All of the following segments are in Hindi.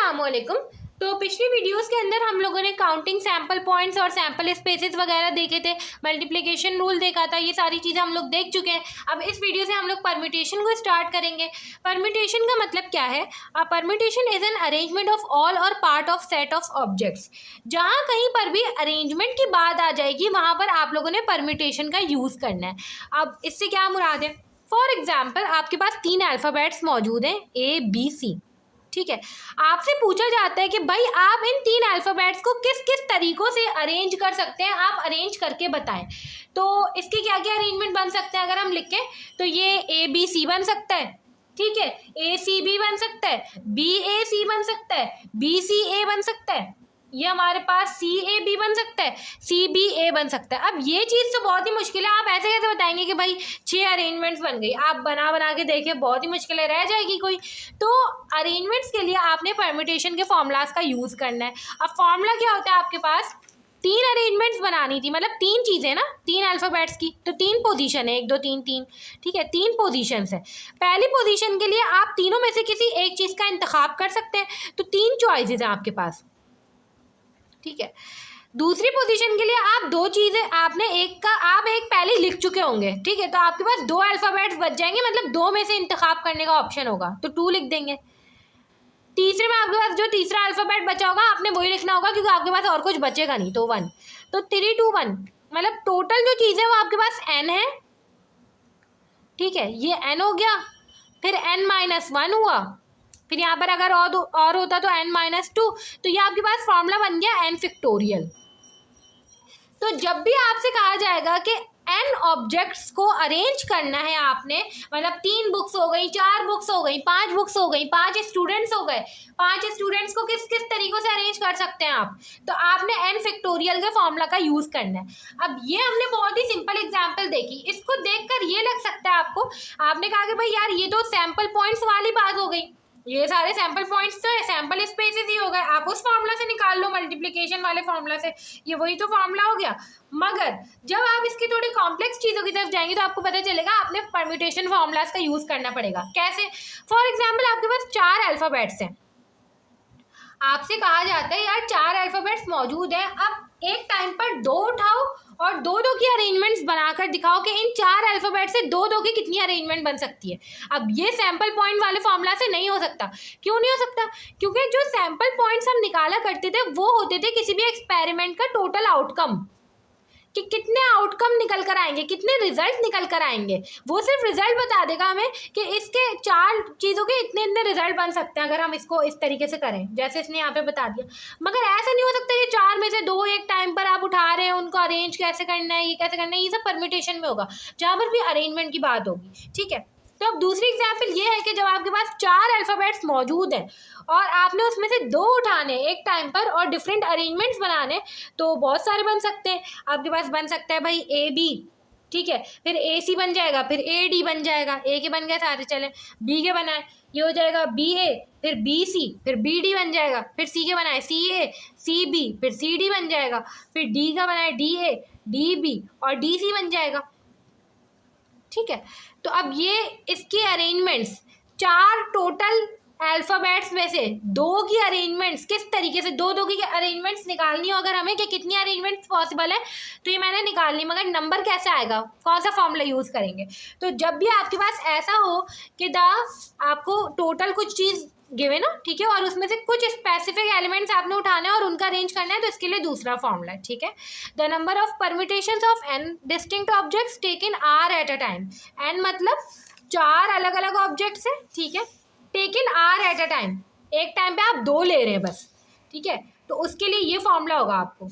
अस्सलामुअलैकुम। तो पिछली वीडियोस के अंदर हम लोगों ने काउंटिंग सैम्पल पॉइंट्स और सैम्पल स्पेसेस वगैरह देखे थे, मल्टीप्लिकेशन रूल देखा था, ये सारी चीज़ें हम लोग देख चुके हैं। अब इस वीडियो से हम लोग परम्यूटेशन को स्टार्ट करेंगे। परम्यूटेशन का मतलब क्या है? Permutation is an arrangement of all or part of set of objects. जहाँ कहीं पर भी अरेंजमेंट की बात आ जाएगी वहाँ पर आप लोगों ने परम्यूटेशन का यूज़ करना है। अब इससे क्या मुराद है? फॉर एग्जाम्पल आपके पास 3 अल्फ़ाबेट्स मौजूद हैं, A B C। ठीक है, आपसे पूछा जाता है कि भाई आप इन 3 अल्फ़ाबेट्स को किस किस तरीक़ों से अरेंज कर सकते हैं, आप अरेंज करके बताएं। तो इसके क्या क्या अरेंजमेंट बन सकते हैं अगर हम लिखें तो ये ABC बन सकता है, ठीक है, ACB बन सकता है, BAC बन सकता है, BCA बन सकता है, ये हमारे पास CAB बन सकता है, CBA बन सकता है। अब ये चीज़ तो बहुत ही मुश्किल है, आप ऐसे कैसे बताएंगे कि भाई 6 अरेंजमेंट्स बन गई? आप बना बना के देखिए, बहुत ही मुश्किल है, रह जाएगी कोई। तो अरेंजमेंट्स के लिए आपने परम्यूटेशन के फॉर्मूलाज का यूज़ करना है। अब फॉर्मूला क्या होता है आपके पास? 3 अरेंजमेंट्स बनानी थी, मतलब 3 चीज़ें ना, 3 अल्फ़ाबेट्स की, तो 3 पोजीशन है, 1 2 3 3, ठीक है, 3 पोजीशंस है। पहली पोजीशन के लिए आप तीनों में से किसी एक चीज़ का इंतखाब कर सकते हैं, तो 3 चॉइसेस हैं आपके पास, ठीक है। दूसरी पोजीशन के लिए आप 2 चीज़ें, आप एक पहले लिख चुके होंगे, ठीक है, तो आपके पास 2 अल्फ़ाबेट्स बच जाएंगे, मतलब 2 में से इंतखाब करने का ऑप्शन होगा, तो 2 लिख देंगे। तीसरे में आपके पास जो तीसरा अल्फ़ाबेट बचा होगा आपने वही लिखना होगा, क्योंकि आपके पास और कुछ बचेगा नहीं, तो 1, तो 3 2 1, मतलब टोटल जो चीज़ है वो आपके पास n है, ठीक है, ये n हो गया, फिर n-1 हुआ, फिर यहाँ पर अगर और होता तो n-2, तो ये आपके पास फॉर्मूला बन गया n फैक्टोरियल। तो जब भी आपसे कहा जाएगा कि n ऑब्जेक्ट्स को अरेंज करना है आपने, मतलब 3 बुक्स हो गई, 4 बुक्स हो गई, 5 बुक्स हो गई, 5 स्टूडेंट्स हो गए, 5 स्टूडेंट्स को किस किस तरीक़ों से अरेंज कर सकते हैं आप, तो आपने n फैक्टोरियल के फॉर्मूला का यूज़ करना है। अब ये हमने बहुत ही सिंपल एग्जांपल देखी, इसको देखकर ये लग सकता है आपको, आपने कहा कि भाई यार ये तो सैम्पल पॉइंट्स वाली बात हो गई, ये सारे सैम्पल पॉइंट्स तो सैम्पल स्पेसेस ही हो गए, आप उस फार्मूला से निकाल लो, मल्टीप्लिकेशन वाले फार्मूला से, ये वही तो फार्मूला हो गया। मगर जब आप इसकी थोड़ी कॉम्प्लेक्स चीज़ों की तरफ जाएंगे तो आपको पता चलेगा आपने परम्यूटेशन फार्मूलाज का यूज़ करना पड़ेगा। कैसे? फॉर एग्जाम्पल आपके पास 4 अल्फ़ाबेट्स हैं, आपसे कहा जाता है यार 4 अल्फ़ाबेट्स मौजूद हैं, अब एक टाइम पर 2 उठाओ और 2 की अरेंजमेंट्स बनाकर दिखाओ कि इन 4 अल्फ़ाबेट से 2 की कितनी अरेंजमेंट बन सकती है। अब ये सैम्पल पॉइंट वाले फॉर्मूला से नहीं हो सकता। क्यों नहीं हो सकता? क्योंकि जो सैम्पल पॉइंट्स हम निकाला करते थे वो होते थे किसी भी एक्सपेरिमेंट का टोटल आउटकम, कि कितने आउटकम निकल कर आएंगे, कितने रिजल्ट निकल कर आएंगे, वो सिर्फ रिजल्ट बता देगा हमें कि इसके 4 चीज़ों के इतने इतने रिजल्ट बन सकते हैं अगर हम इसको इस तरीके से करें, जैसे इसने यहाँ पे बता दिया। मगर ऐसा नहीं हो सकता कि 4 में से 2 एक टाइम पर आप उठा रहे हैं, उनको अरेंज कैसे करना है, ये कैसे करना है, ये सब परम्यूटेशन में होगा, जहाँ पर भी अरेंजमेंट की बात होगी, ठीक है। तो अब दूसरी एग्जाम्पल ये है कि जब आपके पास 4 अल्फ़ाबेट्स मौजूद हैं और आपने उसमें से 2 उठाने एक टाइम पर और डिफरेंट अरेंजमेंट्स बनाने, तो बहुत सारे बन सकते हैं। आपके पास बन सकता है भाई AB, ठीक है, फिर AC बन जाएगा, फिर AD बन जाएगा, A के बन गए सारे, चले B के बनाए, ये हो जाएगा BA, फिर BC, फिर BD बन जाएगा, फिर C के बनाए CA, CB, फिर CD बन जाएगा, फिर D का बनाए DA, DB और DC बन जाएगा, ठीक है। तो अब ये इसके अरेंजमेंट्स 4 टोटल अल्फ़ाबेट्स में से 2 की अरेंजमेंट्स किस तरीके से, 2 की अरेंजमेंट्स निकालनी हो अगर हमें कि कितनी अरेंजमेंट्स पॉसिबल है, तो ये मैंने निकाल ली, मगर नंबर कैसे आएगा, कौन सा फॉर्मूला यूज़ करेंगे? तो जब भी आपके पास ऐसा हो कि आपको टोटल कुछ चीज़ गिवन हो, ठीक है, और उसमें से कुछ स्पेसिफिक एलिमेंट्स आपने उठाने और उनका अरेंज करना है, तो इसके लिए दूसरा फॉर्मूला है, ठीक है। The number of permutations of n distinct objects taken are at a time, n मतलब 4 अलग अलग ऑब्जेक्ट्स हैं, ठीक है, taken are at a time, एक टाइम पे आप 2 ले रहे हैं बस, ठीक है, तो उसके लिए ये फॉर्मूला होगा आपको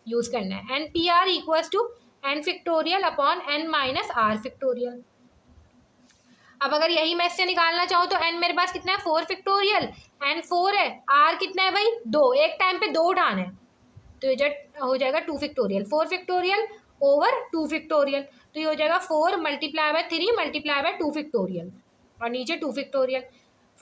यूज़ करना है, NPR equals to n factorial upon n minus r factorial. अब अगर यही मैं इससे निकालना चाहूँ तो n मेरे पास कितना है, 4 फैक्टोरियल, n 4 है, r कितना है भाई 2, एक टाइम पे 2 उठाना है, तो ये हो जाएगा 2 फैक्टोरियल, 4 फैक्टोरियल ओवर 2 फैक्टोरियल, तो ये हो जाएगा 4 multiply by 3 multiply by 2 factorial और नीचे 2 फैक्टोरियल,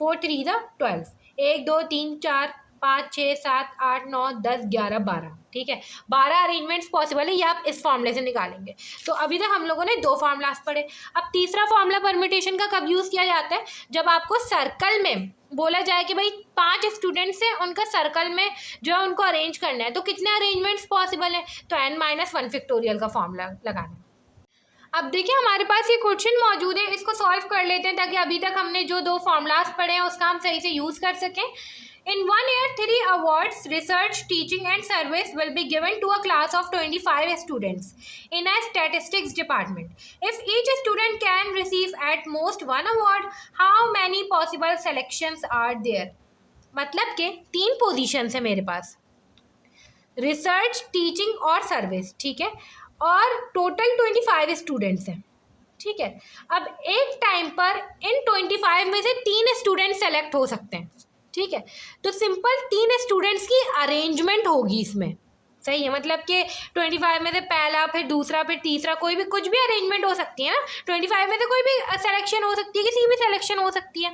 4 3 12, 1 2 3 4 5, 6, 7, 8, 9, 10, 11, 12, ठीक है, 12 अरेंजमेंट्स पॉसिबल है, ये आप इस फॉर्मूले से निकालेंगे। तो अभी तक हम लोगों ने 2 फार्मूलाज पढ़े। अब तीसरा फॉर्मूला परम्यूटेशन का कब यूज़ किया जाता है, जब आपको सर्कल में बोला जाए कि भाई 5 स्टूडेंट्स हैं, उनका सर्कल में जो है उनको अरेंज करना है, तो कितने अरेंजमेंट्स पॉसिबल है, तो n-1 फैक्टोरियल का फॉर्मूला लगाना है। अब देखिए हमारे पास ये क्वेश्चन मौजूद है, इसको सॉल्व कर लेते हैं ताकि अभी तक हमने जो 2 फॉर्मूलाज पढ़े हैं उसका हम सही से यूज़ कर सकें। In 1 year, 3 awards, research, teaching and service will be given to a class of 25 students in a statistics department. If each student can receive at most 1 award, how many possible selections are there? मतलब के 3 पोजीशंस है मेरे पास, रिसर्च, टीचिंग और सर्विस, ठीक है, और टोटल 25 स्टूडेंट्स हैं, ठीक है। अब एक टाइम पर इन 25 में से 3 स्टूडेंट सेलेक्ट हो सकते हैं, ठीक है। तो सिंपल 3 स्टूडेंट्स की अरेंजमेंट होगी इसमें, सही है, मतलब कि 25 में से पहला, फिर दूसरा, फिर तीसरा, कोई भी कुछ भी अरेंजमेंट हो सकती है ना, 25 में से कोई भी सिलेक्शन हो सकती है, किसी भी सिलेक्शन हो सकती है।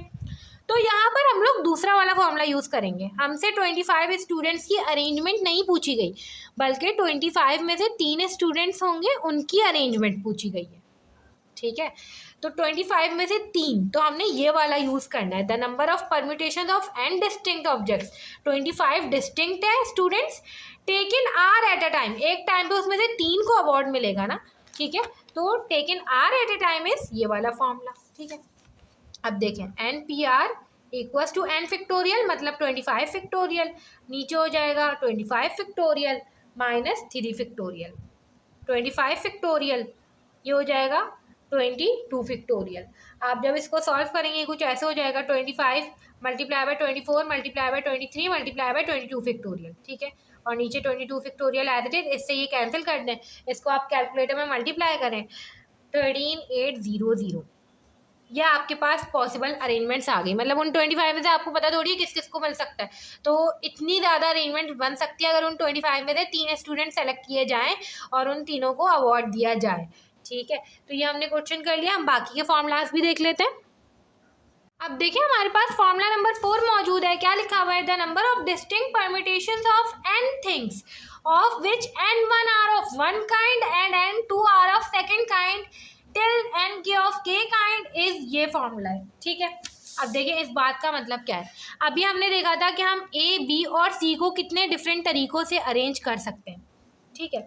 तो यहाँ पर हम लोग दूसरा वाला फॉर्मूला यूज़ करेंगे, हमसे 25 स्टूडेंट्स की अरेंजमेंट नहीं पूछी गई, बल्कि 25 में से 3 स्टूडेंट्स होंगे, उनकी अरेंजमेंट पूछी गई है, ठीक है। तो 25 में से 3, तो हमने ये वाला यूज़ करना है, the number of permutation of n distinct objects, 25 distinct है students, taken are at a time, एक टाइम पे उसमें से 3 को अवार्ड मिलेगा ना, ठीक है। तो taken are at a time is ये वाला फॉर्मूला, ठीक है। अब देखें NPR equals to n factorial मतलब 25 फैक्टोरियल, नीचे हो जाएगा 25 फैक्टोरियल माइनस 3 फैक्टोरियल, 25 फैक्टोरियल ये हो जाएगा 22 फैक्टोरियल। आप जब इसको सॉल्व करेंगे कुछ ऐसे हो जाएगा, 25 multiply by 24 multiply by 23 multiply by 22 factorial, ठीक है, और नीचे 22 फैक्टोरियल एज इट इज, इससे ये कैंसिल कर दें, इसको आप कैलकुलेटर में मल्टीप्लाई करें, 13800, यह आपके पास पॉसिबल अरेंजमेंट्स आ गई। मतलब उन 25 में से आपको पता थोड़ी है किस किस को मिल सकता है, तो इतनी ज़्यादा अरेंजमेंट बन सकती है अगर उन 25 में से 3 स्टूडेंट सेलेक्ट किए जाएं और उन तीनों को अवार्ड दिया जाए, ठीक है। तो ये हमने क्वेश्चन कर लिया, हम बाकी के फॉर्मूलाज भी देख लेते हैं। अब देखिए हमारे पास फॉर्मूला नंबर 4 मौजूद है, क्या लिखा हुआ है, the number of distinct permutations of n things of which n1 are of one kind and n2 are of second kind till nk of k kind is ये फॉर्मूला है, ठीक है। अब देखिए इस बात का मतलब क्या है, अभी हमने देखा था कि हम A, B और C को कितने डिफरेंट तरीक़ों से अरेंज कर सकते हैं, ठीक है।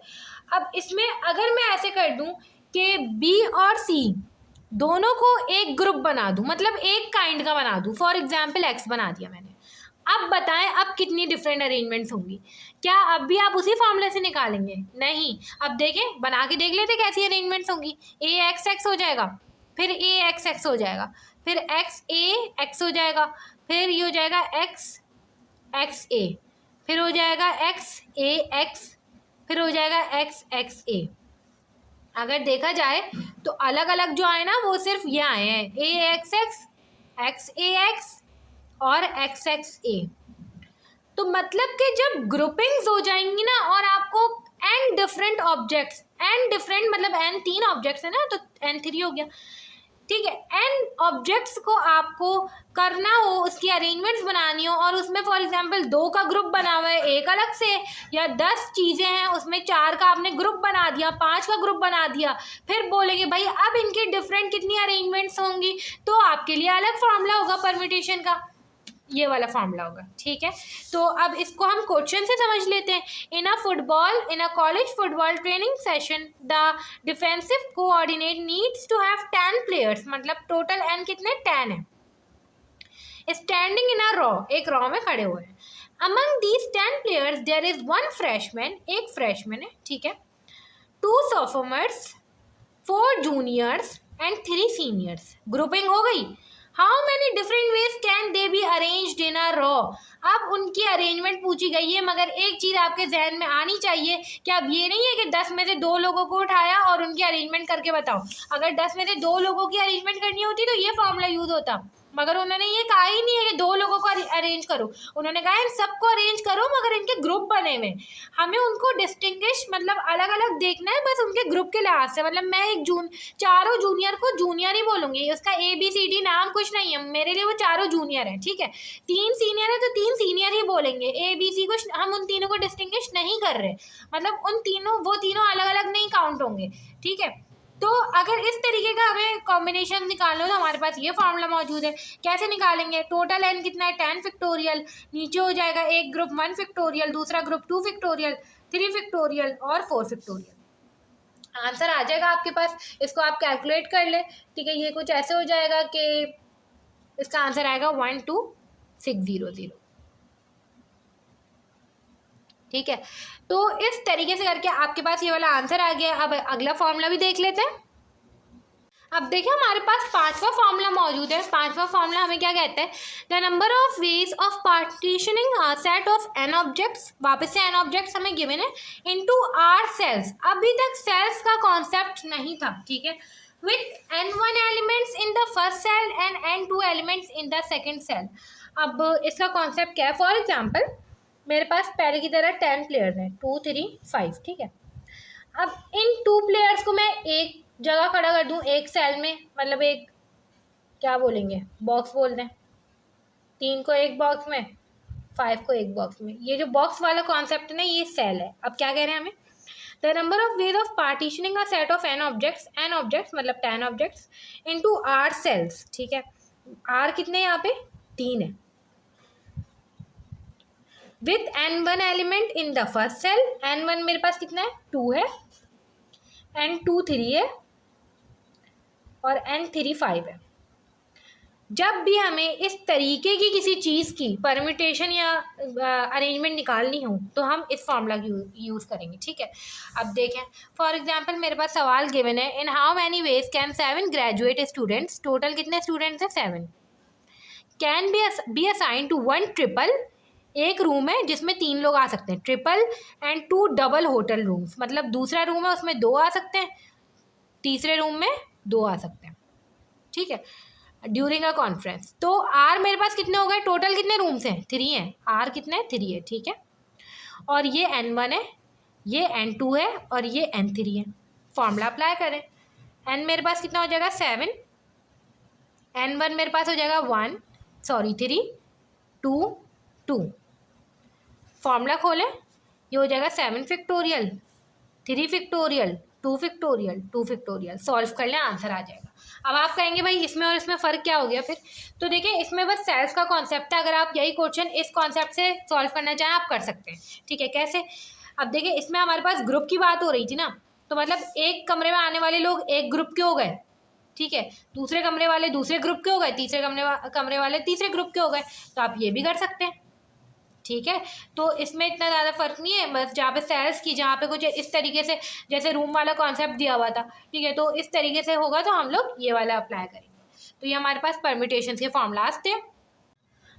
अब इसमें अगर मैं ऐसे कर दूं कि B और C दोनों को एक ग्रुप बना दूं, मतलब एक काइंड का बना दूं, फॉर एग्जाम्पल X बना दिया मैंने, अब बताएं अब कितनी डिफरेंट अरेंजमेंट्स होंगी, क्या अब भी आप उसी फॉर्मूले से निकालेंगे, नहीं। अब देखें बना के देख लेते कैसी अरेंजमेंट्स होंगी, AXX हो जाएगा, फिर AXX हो जाएगा, फिर XAX हो जाएगा, फिर ये हो जाएगा XXA, फिर हो जाएगा XAX, फिर हो जाएगा XXA। अगर देखा जाए तो अलग अलग जो आए ना वो सिर्फ ये आए हैं, AXX, XAX और XXA। तो मतलब कि जब ग्रुपिंग्स हो जाएंगी ना और आपको n different objects, n different मतलब n 3 ऑब्जेक्ट्स है ना, तो n 3 हो गया, ठीक है, n ऑब्जेक्ट्स को आपको करना हो, उसकी अरेंजमेंट्स बनानी हो और उसमें फॉर एग्जांपल 2 का ग्रुप बना हुआ है एक अलग से, या 10 चीज़ें हैं उसमें 4 का आपने ग्रुप बना दिया, 5 का ग्रुप बना दिया, फिर बोलेंगे भाई अब इनकी डिफरेंट कितनी अरेंजमेंट्स होंगी, तो आपके लिए अलग फॉर्मूला होगा परम्यूटेशन का, ये वाला फॉर्मूला होगा, ठीक है। तो अब इसको हम क्वेश्चन से समझ लेते हैं। In a college football training session the defensive coordinate needs to have 10 players, मतलब टोटल n कितने 10 है, स्टैंडिंग इन अ रॉ, एक रॉ में खड़े हुए हैं। Among these 10 players there is 1 freshman, एक फ्रेशमैन है, ठीक है, 2 sophomores, 4 juniors and 3 seniors, grouping हो गई। How many different ways can they be arranged in a row, अब उनकी अरेंजमेंट पूछी गई है, मगर एक चीज़ आपके जहन में आनी चाहिए कि अब ये नहीं है कि 10 में से 2 लोगों को उठाया और उनकी अरेंजमेंट करके बताओ, अगर 10 में से 2 लोगों की अरेंजमेंट करनी होती तो ये फॉर्मूला यूज़ होता, मगर उन्होंने ये कहा ही नहीं है कि 2 लोगों को अरेंज करो, उन्होंने कहा इन सबको अरेंज करो मगर इनके ग्रुप बने हुए, हमें उनको डिस्टिंग्विश मतलब अलग अलग देखना है बस उनके ग्रुप के लिहाज से। मतलब मैं एक चारों जूनियर को जूनियर ही बोलूँगी, उसका ABCD नाम कुछ नहीं है, मेरे लिए वो चारों जूनियर है, ठीक है। 3 सीनियर है तो 3 सीनियर ही बोलेंगे, ABC को हम उन तीनों को डिस्टिंग्विश नहीं कर रहे, मतलब वो तीनों अलग अलग नहीं काउंट होंगे, ठीक है। तो अगर इस तरीके का हमें कॉम्बिनेशन निकालना हो तो हमारे पास ये फार्मूला मौजूद है। कैसे निकालेंगे? टोटल n कितना है 10 फैक्टोरियल, नीचे हो जाएगा एक ग्रुप 1 फैक्टोरियल, दूसरा ग्रुप 2 फैक्टोरियल, 3 फैक्टोरियल और 4 फैक्टोरियल। आंसर आ जाएगा आपके पास, इसको आप कैलकुलेट कर ले, ठीक है। ये कुछ ऐसे हो जाएगा कि इसका आंसर आएगा 12600, ठीक है। तो इस तरीके से करके आपके पास ये वाला आंसर आ गया। अब अगला फॉर्मूला भी देख लेते हैं। अब देखिए हमारे पास 5वां फॉर्मूला मौजूद है। 5वां फॉर्मूला हमें क्या कहता है? The number of ways of partitioning a set of n objects, वापस से n ऑब्जेक्ट्स हमें गिवन है, इनटू r सेल्स। अभी तक सेल्स का कॉन्सेप्ट नहीं था, ठीक है। With n1 elements in the first cell and n2 elements in the second cell. अब इसका कॉन्सेप्ट क्या है? फॉर एग्जाम्पल मेरे पास पहले की तरह 10 प्लेयर्स हैं, 2 3 5, ठीक है। अब इन 2 प्लेयर्स को मैं एक जगह खड़ा कर दूं एक सेल में, मतलब एक क्या बोलेंगे, बॉक्स बोल दें। 3 को एक बॉक्स में, 5 को एक बॉक्स में। ये जो बॉक्स वाला कॉन्सेप्ट है ना, ये सेल है। अब क्या कह रहे हैं हमें? The number of ways of partitioning a set of n objects मतलब 10 ऑब्जेक्ट्स इनटू r सेल्स, ठीक है। r कितने यहाँ पे? 3 है। With n1 element in the first cell, n1 मेरे पास कितना है? 2 है, n2 3 है और n3 5 है। जब भी हमें इस तरीके की किसी चीज़ की परम्यूटेशन या अरेंजमेंट निकालनी हो तो हम इस फॉर्मूला की यूज़ करेंगे, ठीक है। अब देखें, फॉर एग्जांपल मेरे पास सवाल गिवन है, in how many ways can 7 graduate students, total कितने स्टूडेंट्स हैं? 7, can be assign to 1 triple, एक रूम है जिसमें 3 लोग आ सकते हैं, triple and 2 double hotel rooms, मतलब दूसरा रूम है उसमें 2 आ सकते हैं, तीसरे रूम में 2 आ सकते हैं, ठीक है, ड्यूरिंग अ कॉन्फ्रेंस। तो आर मेरे पास कितने हो गए? टोटल कितने रूम्स हैं? 3 हैं। आर कितने हैं? 3 है, ठीक है। और ये n1 है, ये n2 है और ये n3 है। फॉर्मूला अप्लाई करें। n मेरे पास कितना हो जाएगा? 7, n1 मेरे पास हो जाएगा 3, 2, 2। फॉर्मूला खोलें, ये हो जाएगा 7 factorial, 3 factorial, 2 factorial, 2 factorial. Solve कर लें, आंसर आ जाएगा। अब आप कहेंगे भाई इसमें और इसमें फ़र्क क्या हो गया फिर? तो देखिए इसमें बस सेल्स का कॉन्सेप्ट है। अगर आप यही क्वेश्चन इस कॉन्सेप्ट से सॉल्व करना चाहें आप कर सकते हैं, ठीक है। कैसे? अब देखिए इसमें हमारे पास ग्रुप की बात हो रही थी ना, तो मतलब एक कमरे में आने वाले लोग एक ग्रुप के हो गए, ठीक है, दूसरे कमरे वाले दूसरे ग्रुप के हो गए, तीसरे कमरे वाले तीसरे ग्रुप के हो गए। तो आप ये भी कर सकते हैं, ठीक है। तो इसमें इतना ज़्यादा फर्क नहीं है, बस जहाँ पे सेल्स की, जहाँ पे कुछ इस तरीके से जैसे रूम वाला कॉन्सेप्ट दिया हुआ था, ठीक है, तो इस तरीके से होगा तो हम लोग ये वाला अप्लाई करेंगे। तो ये हमारे पास परम्यूटेशन के फॉर्मूलाज थे।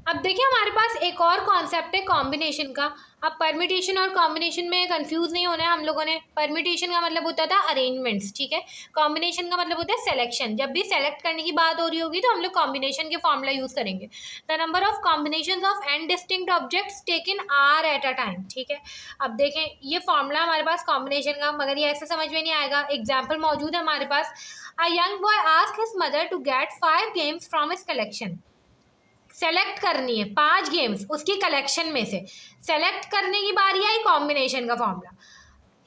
अब देखिए हमारे पास एक और कॉन्सेप्ट है कॉम्बिनेशन का। अब परम्यूटेशन और कॉम्बिनेशन में कंफ्यूज नहीं होना है हम लोगों ने। परम्यूटेशन का मतलब होता था अरेंजमेंट्स, ठीक है। कॉम्बिनेशन का मतलब होता है सिलेक्शन। जब भी सेलेक्ट करने की बात हो रही होगी तो हम लोग कॉम्बिनेशन के फॉर्मूला यूज़ करेंगे। The number of combination of n distinct objects taken r eight a time, ठीक है। अब देखें ये फॉर्मूला हमारे पास कॉम्बिनेशन का, मगर ये ऐसे समझ में नहीं आएगा। एग्जाम्पल मौजूद है हमारे पास। A young boy ask his mother to get 5 games from his collection. Select करनी है 5 गेम्स उसकी कलेक्शन में से। सेलेक्ट करने की बारी आई, कॉम्बिनेशन का formula.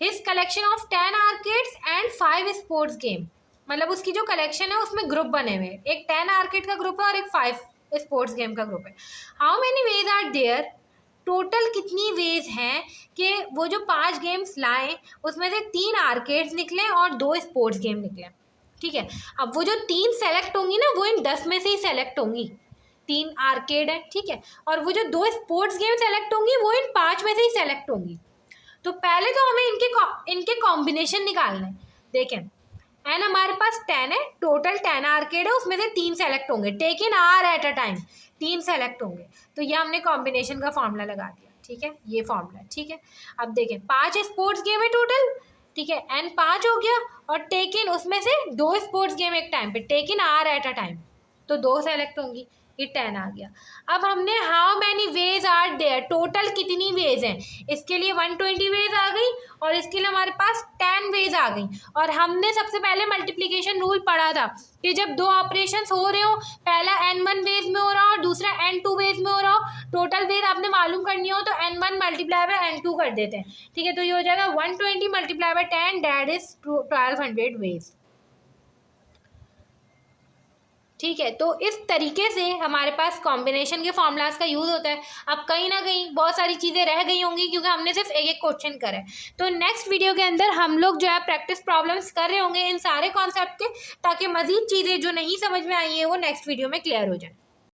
His collection of 10 arcades and 5 sports game, मतलब उसकी जो कलेक्शन है उसमें ग्रुप बने हुए हैं, एक 10 आर्केड का ग्रुप है और एक 5 स्पोर्ट्स गेम का ग्रुप है। How many ways are there, total कितनी वेज हैं कि वो जो 5 गेम्स लाएं उसमें से 3 आर्केड्स निकले और 2 स्पोर्ट्स गेम निकले, ठीक है। अब वो जो 3 सेलेक्ट होंगी ना वो इन 10 में से ही सेलेक्ट होंगी। 3 आर्केड है, ठीक है, और वो जो 2 स्पोर्ट्स गेम सेलेक्ट होंगी वो इन 5 में से ही सेलेक्ट होंगी। तो पहले तो हमें इनके कॉम्बिनेशन निकालना है। देखें एन हमारे पास 10 है, टोटल 10 आर्केड है, उसमें से 3 सेलेक्ट होंगे, taken r at a time, 3 select होंगे। तो ये हमने कॉम्बिनेशन का फॉर्मूला लगा दिया, ठीक है, ये फॉर्मूला, ठीक है। अब देखें 5 स्पोर्ट्स गेम है टोटल, ठीक है, एन 5 हो गया और टेक इन उसमें से 2 स्पोर्ट्स गेम एक टाइम पे, taken r at a time, तो 2 सेलेक्ट होंगी, ये 10 आ गया। अब हमने how many ways are there, total कितनी वेज हैं, इसके लिए 120 वेज आ गई और इसके लिए हमारे पास 10 वेज आ गई। और हमने सबसे पहले मल्टीप्लिकेशन रूल पढ़ा था कि जब दो ऑपरेशंस हो रहे हो, पहला n1 वेज में हो रहा हो और दूसरा n2 वेज में हो रहा हो, टोटल वेज आपने मालूम करनी हो तो n1 मल्टीप्लाई बाय n2 कर देते हैं, ठीक है। तो ये हो जाएगा 120 multiply by 10, that is 1200 ways, ठीक है। तो इस तरीके से हमारे पास कॉम्बिनेशन के फॉर्मूलाज का यूज़ होता है। अब कहीं ना कहीं बहुत सारी चीज़ें रह गई होंगी क्योंकि हमने सिर्फ एक एक क्वेश्चन करा है। तो नेक्स्ट वीडियो के अंदर हम लोग जो है प्रैक्टिस प्रॉब्लम्स कर रहे होंगे इन सारे कॉन्सेप्ट के, ताकि मज़ीद चीज़ें जो नहीं समझ में आई हैं वो नेक्स्ट वीडियो में क्लियर हो जाए।